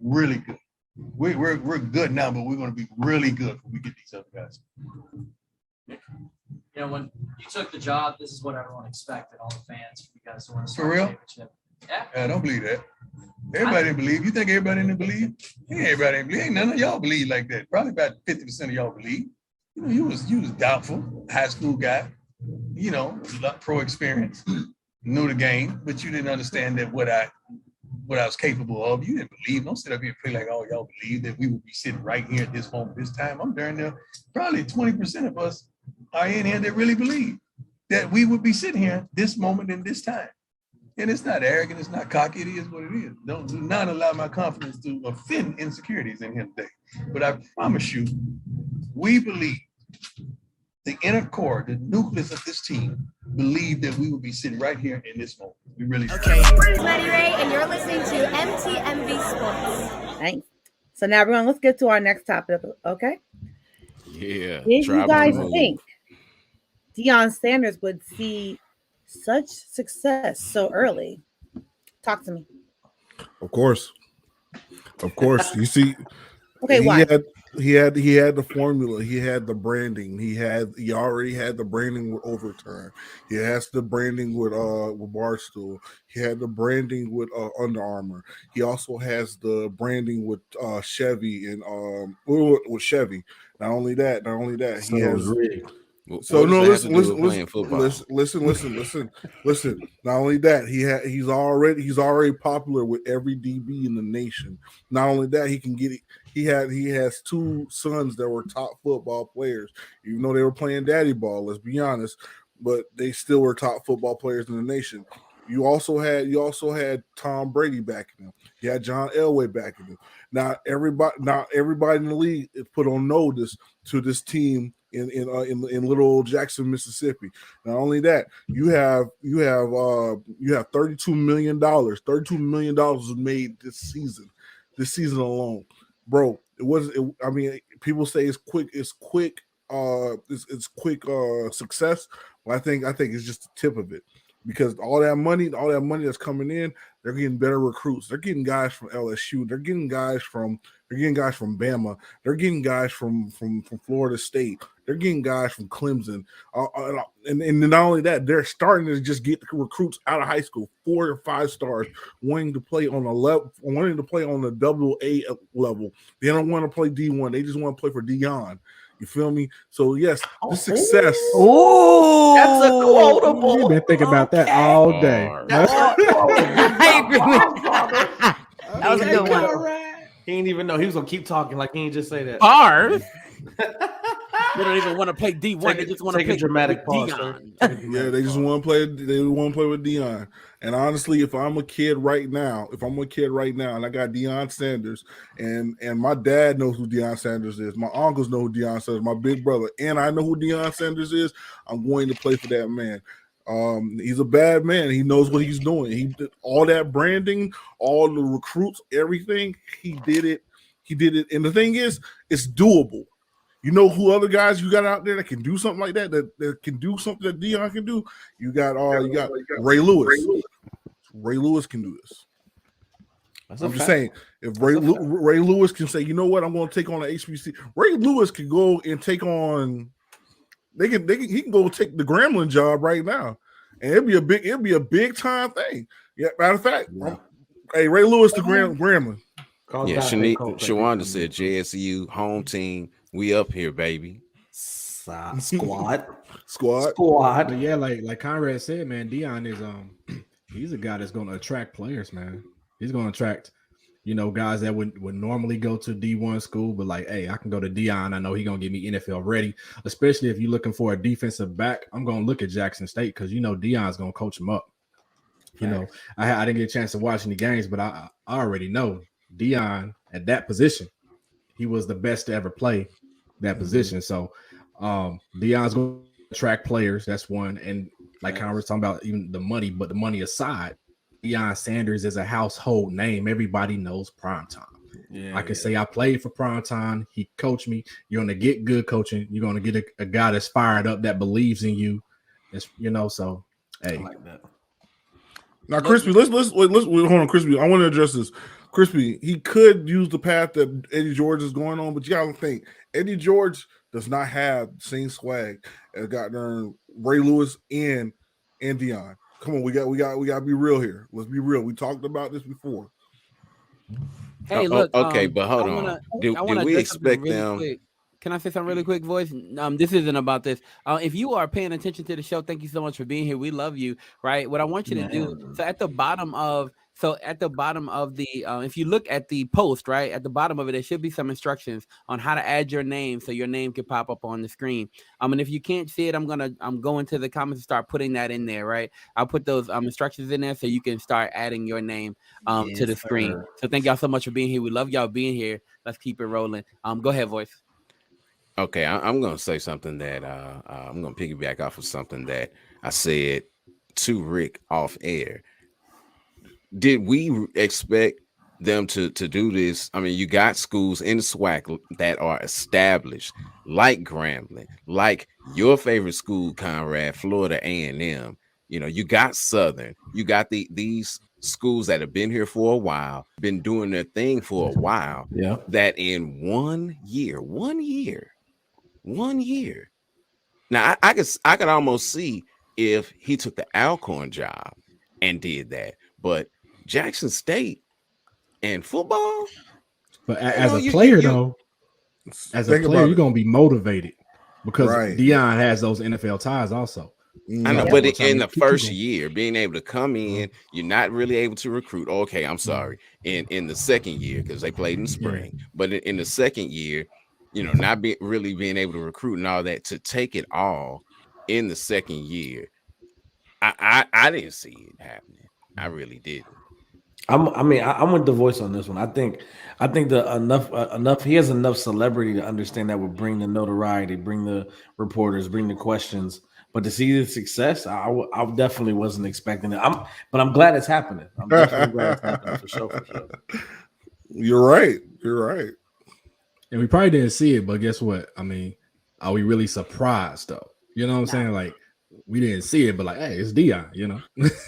really good. We're good now, but we're going to be really good when we get these other guys. You know, when you took the job, this is what everyone expected, all the fans, for you guys to win a For real? championship. Yeah. I don't believe that. Everybody didn't believe. You think everybody didn't believe? Yeah, everybody didn't believe. Ain't none of y'all believe like that. Probably about 50% of y'all believe. You know, you was doubtful, high school guy, you know, pro experience, knew the game, but you didn't understand that what I was capable of. You didn't believe. Don't sit up here and play like, oh, y'all believe that we would be sitting right here at this moment, this time. I'm darn near probably 20% of us are in here that really believe that we would be sitting here this moment and this time. And it's not arrogant, it's not cocky, it is what it is. Do not allow my confidence to offend insecurities in here today. But I promise you, we believe, the inner core, the nucleus of this team, believe that we will be sitting right here in this moment. We really do. Okay. It's Maddie Ray, and you're listening to MTMV Sports. Thanks. So now everyone, let's get to our next topic, okay? Yeah. Did you guys think Deion Sanders would see such success so early? Talk to me. Of course. You see, okay, why? He had the formula. He had the branding. He already had the branding with Overtime. He has the branding with Barstool. He had the branding with Under Armour. He also has the branding with Chevy and with Chevy. Not only that, he has. So no, listen. Not only that, he's already popular with every DB in the nation. Not only that, he has two sons that were top football players, even though they were playing daddy ball. Let's be honest, but they still were top football players in the nation. You also had Tom Brady backing him. You had John Elway backing him. Now everybody in the league is put on notice to this team in little old Jackson, Mississippi. Not only that, you have $32 million. $32 million was made this season alone, bro. People say it's quick success. Well, I think it's just the tip of it. Because all that money that's coming in, they're getting better recruits. They're getting guys from LSU. They're getting guys from Bama. They're getting guys from Florida State. They're getting guys from Clemson. And not only that, they're starting to just get recruits out of high school, 4 or 5 stars, wanting to play on the AA level. They don't want to play D1. They just want to play for Deion. You feel me? So yes, the success. Oh, that's a quotable. You've been thinking about that all day. I agree with that. That was a good one. He didn't even know he was gonna keep talking like he didn't just say that. Bars. They don't even want to play D1. They just want to play a dramatic pause. Yeah, they just want to play. They want to play with Deion. And honestly, if I'm a kid right now, and I got Deion Sanders, and my dad knows who Deion Sanders is, my uncles know who Deion Sanders is, my big brother, and I know who Deion Sanders is, I'm going to play for that man. He's a bad man. He knows what he's doing. He did all that branding, all the recruits, everything. He did it. And the thing is, it's doable. You know who other guys you got out there that can do something like that can do something that Deion can do? You got Ray Lewis. Ray Lewis can do this. I'm just saying, if Ray Lewis can say, you know what, I'm going to take on the HBC. Ray Lewis can go and take on. He can go take the Gremlin job right now, and it'd be a big time thing. Yeah, matter of fact, hey, Ray Lewis the Gremlin. Yeah, Shawanda said JSU home team. We up here, baby. Squad. But yeah, like Conrad said, man, Deion is he's a guy that's going to attract players, man. He's going to attract, guys that would normally go to D1 school, but like, hey, I can go to Deion. I know he's going to get me NFL ready, especially if you're looking for a defensive back. I'm going to look at Jackson State because, Deion's going to coach him up. I didn't get a chance to watch any games, but I already know Deion at that position, he was the best to ever play that position. So Deion's going to attract players. That's one. And like Conrad was talking about, even the money, but the money aside, Deion Sanders is a household name. Everybody knows Primetime. Yeah, I can say I played for Primetime. He coached me. You're going to get good coaching. You're going to get a guy that's fired up, that believes in you. So, hey. I like that. Now, Crispy, let's hold on, Crispy. I want to address this. Crispy, he could use the path that Eddie George is going on, but you gotta think Eddie George does not have the same swag as got Ray Lewis and Deion. Come on, we got to be real here. Let's be real. We talked about this before. Hey, look. Okay, but hold on. Do we expect them? Quick. Can I say something really quick, voice? This isn't about this. If you are paying attention to the show, thank you so much for being here. We love you, right? What I want you to do. So at the bottom of the, if you look at the post, right at the bottom of it, there should be some instructions on how to add your name, so your name can pop up on the screen. And if you can't see it, I'm going to the comments and start putting that in there, right? I'll put those instructions in there so you can start adding your name to the screen. So thank y'all so much for being here. We love y'all being here. Let's keep it rolling. Go ahead, voice. Okay, I'm going to say something that I'm going to piggyback off of something that I said to Rick off air. Did we expect them to do this? I mean, you got schools in the SWAC that are established, like Grambling, like your favorite school, Conrad, Florida A&M. You know, you got Southern. You got these schools that have been here for a while, been doing their thing for a while. Yeah. That in 1 year. Now I could almost see if he took the Alcorn job and did that, but Jackson State and football. But as a player, though, you're gonna be motivated because Deion has those NFL ties also. I know, but in the first year, being able to come in, you're not really able to recruit. Okay, I'm sorry. In the second year, because they played in the spring, but in the second year, you know, not really being able to recruit and all that, to take it all in the second year, I didn't see it happening. I really didn't. I'm with the voice on this one. I think the enough he has enough celebrity to understand that would bring the notoriety, bring the reporters, bring the questions. But to see the success, I definitely wasn't expecting it. But I'm glad it's happening. I'm definitely glad it's happening for sure. You're right. And we probably didn't see it, but guess what? I mean, are we really surprised though? You know what I'm saying? Like, we didn't see it, but like, hey, it's Deion, you know.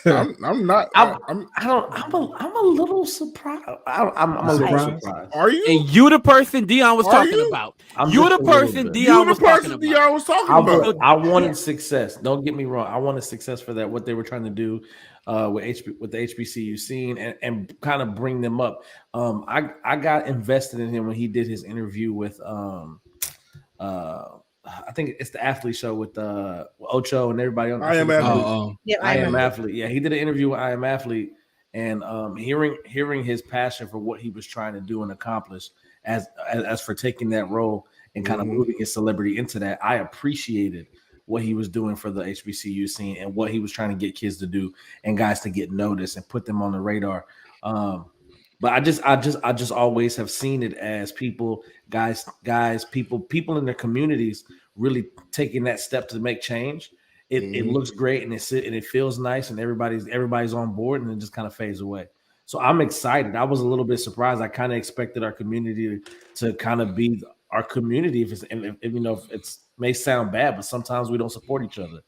I'm not. I'm a little surprised. I'm a little surprised. Are you? And you the person Deion was talking about. You the person Deion was talking about. I wanted success. Don't get me wrong. I wanted success for that. What they were trying to do with the HBCU scene and kind of bring them up. I got invested in him when he did his interview with I think it's the Athlete Show with Ocho and everybody on. I Am Athlete. I Am Athlete. Yeah, he did an interview with I Am Athlete, and hearing his passion for what he was trying to do and accomplish, as for taking that role and kind of moving his celebrity into that. I appreciated what he was doing for the HBCU scene and what he was trying to get kids to do and guys to get noticed and put them on the radar. But I just always have seen it as people in their communities really taking that step to make change. It looks great and it feels nice and everybody's on board, and it just kind of fades away. So I'm excited. I was a little bit surprised. I kind of expected our community to kind of be our community. If it may sound bad, but sometimes we don't support each other,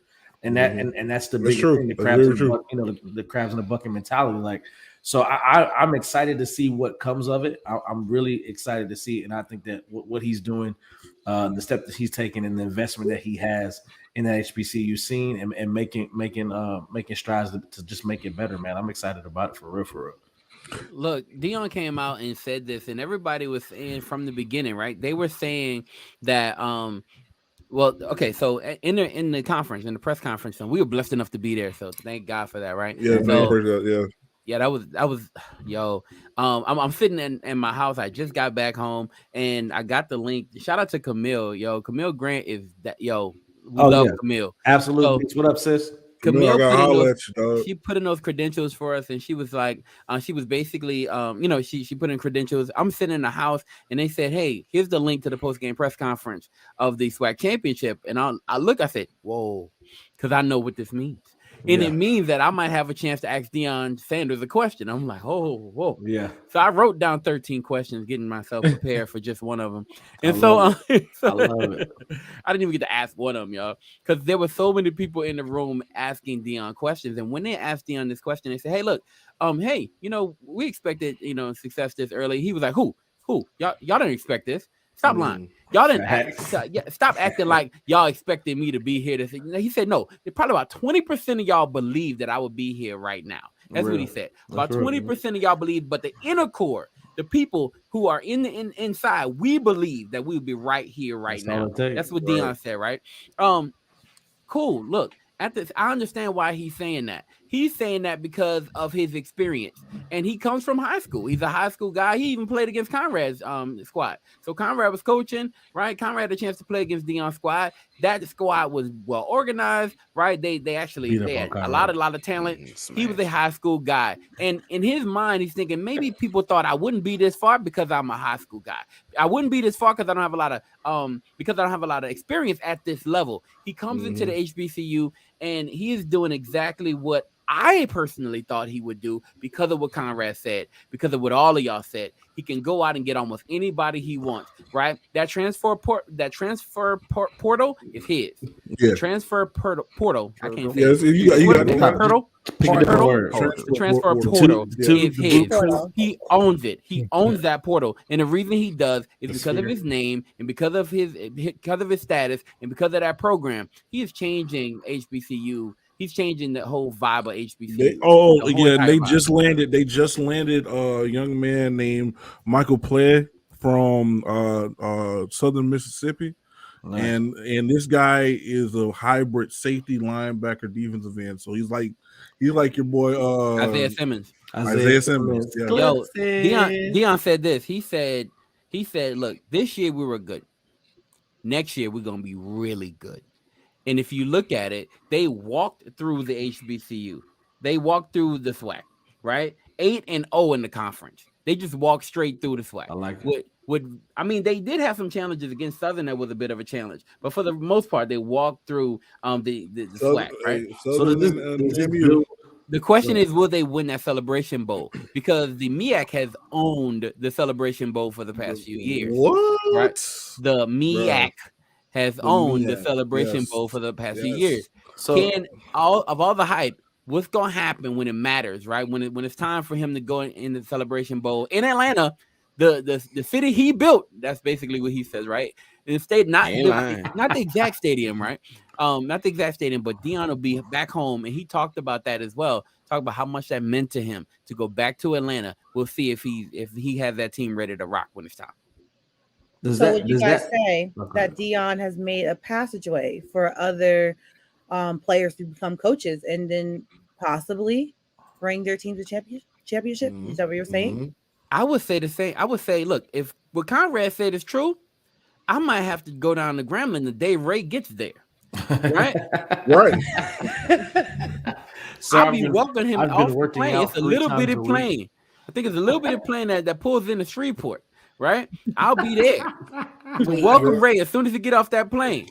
and that's the big thing. The crabs in the bucket, the crabs in the bucket mentality. Like, so I'm excited to see what comes of it. I'm really excited to see it, and I think that what he's doing, the step that he's taking, and the investment that he has in that HBCU scene, and making strides to just make it better, man. I'm excited about it for real. Look, Deion came out and said this, and everybody was saying from the beginning, right? They were saying that, well, okay, so in the conference, in the press conference, and we were blessed enough to be there, so thank God for that, right? Yeah, yeah, that was yo. I'm sitting in my house. I just got back home, and I got the link. Shout out to Camille, yo. Camille Grant is that, yo. We love Camille. Absolutely. So, what up, sis? Camille she put in those credentials for us, and she was like, she was basically, she put in credentials. I'm sitting in the house, and they said, hey, here's the link to the post-game press conference of the SWAC championship. And I said, whoa, because I know what this means. And it means that I might have a chance to ask Deion Sanders a question. I'm like, oh, whoa. Yeah. So I wrote down 13 questions, getting myself prepared for just one of them. And I so, love it. I love it. I didn't even get to ask one of them, y'all, because there were so many people in the room asking Deion questions. And when they asked Deion this question, they said, hey, look, hey, we expected, success this early. He was like, who? Y'all didn't expect this. Stop lying. Y'all didn't stop acting like y'all expected me to be here. He said, no, probably about 20% of y'all believe that I would be here right now. That's what he said. About 20% of y'all believe, but the inner core, the people who are inside, we believe that we would be right here right now. That's what Deion said, right? Cool. Look, I understand why he's saying that. He's saying that because of his experience. And he comes from high school. He's a high school guy. He even played against Conrad's squad. So Conrad was coaching, right? Conrad had a chance to play against Deion's squad. That squad was well organized, right? They had a lot of talent. He was a high school guy. And in his mind, he's thinking maybe people thought I wouldn't be this far because I'm a high school guy. I wouldn't be this far because I don't have a lot of experience at this level. He comes into the HBCU and he is doing exactly what I personally thought he would do because of what Conrad said, because of what all of y'all said. He can go out and get almost anybody he wants, right? That transfer portal is his. Yeah. The transfer portal. I can't say portal. The transfer portal is his. He owns it. He owns that portal, and the reason he does is because of his name and because of his status and because of that program. He is changing HBCU. He's changing the whole vibe of HBCU. They just landed a young man named Michael Play from Southern Mississippi. Nice. And this guy is a hybrid safety linebacker defensive end. So he's like your boy Isaiah Simmons. Isaiah Simmons. Yeah. Yo, Deion said this. He said, look, this year we were good. Next year we're gonna be really good. And if you look at it, they walked through the HBCU. They walked through the SWAC, right? 8-0 in the conference. They just walked straight through the SWAC. I like it. They did have some challenges against Southern. That was a bit of a challenge, but for the most part, they walked through the SWAC, right? The question is, will they win that Celebration Bowl? Because the MEAC has owned the Celebration Bowl for the past few years. What? Right? The MEAC has owned the Celebration Bowl for the past few years. So, all the hype, what's gonna happen when it matters, right? When it's time for him to go in the Celebration Bowl in Atlanta, the city he built. That's basically what he says, right? In the state, not the exact stadium, right? Not the exact stadium, but Deion will be back home, and he talked about that as well. Talk about how much that meant to him to go back to Atlanta. We'll see if he has that team ready to rock when it's time. Would you guys say that Deion has made a passageway for other players to become coaches and then possibly bring their team to championship? Mm-hmm. Is that what you're saying? Mm-hmm. I would say the same. I would say, look, if what Conrad said is true, I might have to go down to Grambling the day Ray gets there. Right? Right. So I'll be welcoming him off the plane. It's a little bitty plane. I think it's a little bitty plane that pulls into Shreveport. Right? One be there to welcome Ray as soon as he get off that plane.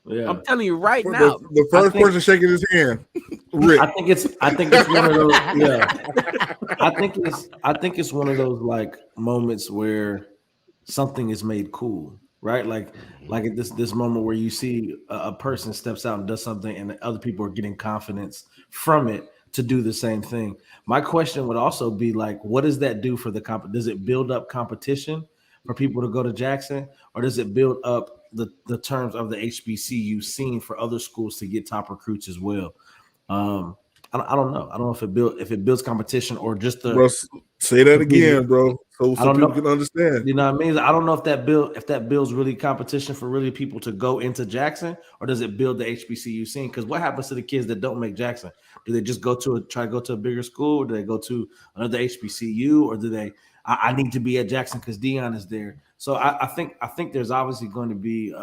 Yeah. I'm telling you right now. The first person shaking his hand, Rick. I think it's one of those. Yeah. I think it's one of those like moments where something is made cool, right? Like at this moment where you see a person steps out and does something, and other people are getting confidence from it to do the same thing. My question would also be like, what does that do for the Does it build up competition for people to go to Jackson, or does it build up the terms of the HBCU scene for other schools to get top recruits as well? I don't know. I don't know if it builds competition or just the. Bro, say that again, bro. So people can understand. You know what I mean? I don't know if that builds really competition for really people to go into Jackson, or does it build the HBCU scene? Because what happens to the kids that don't make Jackson? Do they just try to go to a bigger school? Or do they go to another HBCU, or do they? I need to be at Jackson because Deion is there. So I think there's obviously going to be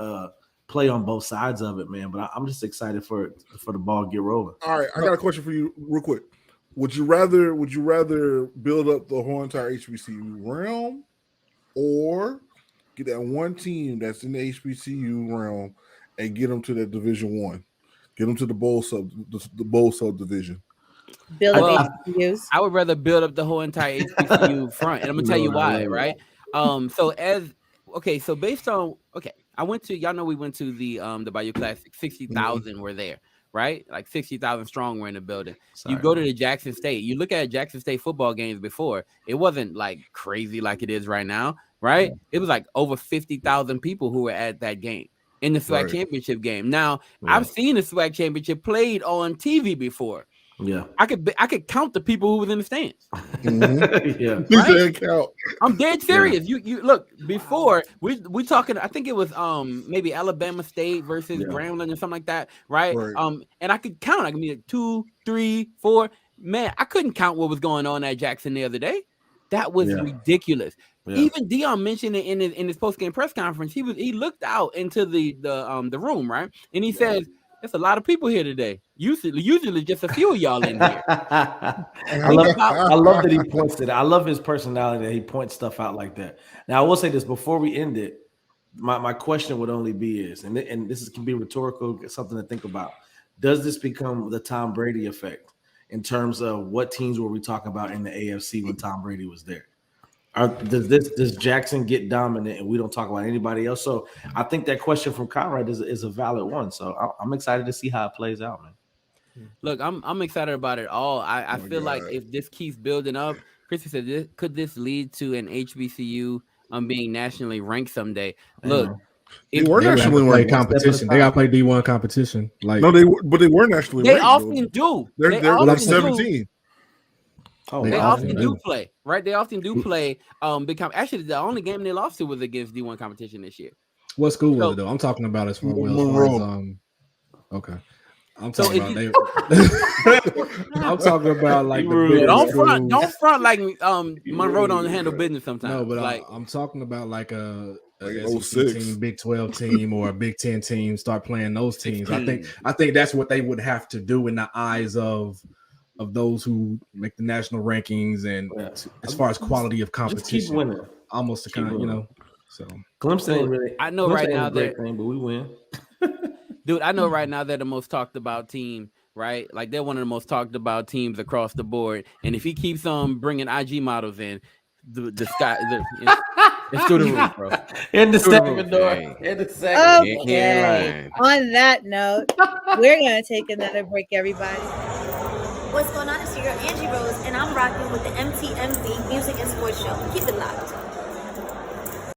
play on both sides of it, man. But I'm just excited for the ball to get rolling. All right, I got a question for you, real quick. Would you rather build up the whole entire HBCU realm, or get that one team that's in the HBCU realm and get them to that Division I? Get them to the bowl subdivision. Build up HBCUs. I would rather build up the whole entire HBCU front, and I'm gonna tell you why, right? So based on I went to, y'all know, we went to the Bayou Classic. 60,000 were there, right? Like 60,000 strong were in the building. You go to the Jackson State. You look at Jackson State football games before. It wasn't like crazy like it is right now, right? It was like over 50,000 people who were at that game in the SWAC championship game. Now I've seen the SWAC championship played on TV before. Yeah, I could count the people who was in the stands. Count. I'm dead serious. You look, before we talking, I think it was maybe Alabama State versus Grambling or something like that, right? And I could count. I could be like 2, 3, 4. Man, I couldn't count what was going on at Jackson the other day. That was ridiculous. Even Deion mentioned it in his post-game press conference. He looked out into the room, right? And he says, there's a lot of people here today. Usually just a few of y'all in here. I love that he points it. I love his personality that he points stuff out like that. Now, I will say this before we end it. My question would only be and this can be rhetorical, something to think about. Does this become the Tom Brady effect in terms of what teams were we talking about in the AFC when Tom Brady was there? Does Jackson get dominant and we don't talk about anybody else? So I think that question from Conrad is a valid one. So I'm excited to see how it plays out, man. Look, I'm excited about it all. I feel like if this keeps building up, Chrissy said, could this lead to an HBCU being nationally ranked someday? Look, they were nationally ranked competition. They got to play D1 competition. Like they were nationally ranked. They often do. They're like 17. They often do play, right? They often do play big actually, the only game they lost to was against D1 competition this year. What school was it though? I'm talking about as far as okay. I'm talking I'm talking about like don't front like Monroe don't handle business sometimes. No, but like I'm talking about like a SEC team, Big 12 team, or a Big 10 team. Start playing those teams. I think that's what they would have to do in the eyes of those who make the national rankings and as far as quality of competition, keep winning. Almost to kind of So Clemson ain't really. I know right now that thing, but we win. Dude, I know right now they're the most talked about team, right? Like they're one of the most talked about teams across the board. And if he keeps on bringing IG models in, the sky, it's through the roof, bro. In the second door. In the second. Okay. On that note, we're gonna take another break, everybody. What's going on? It's your girl Angie Rose, and I'm rocking with the MTMV Music and Sports Show. Keep it locked.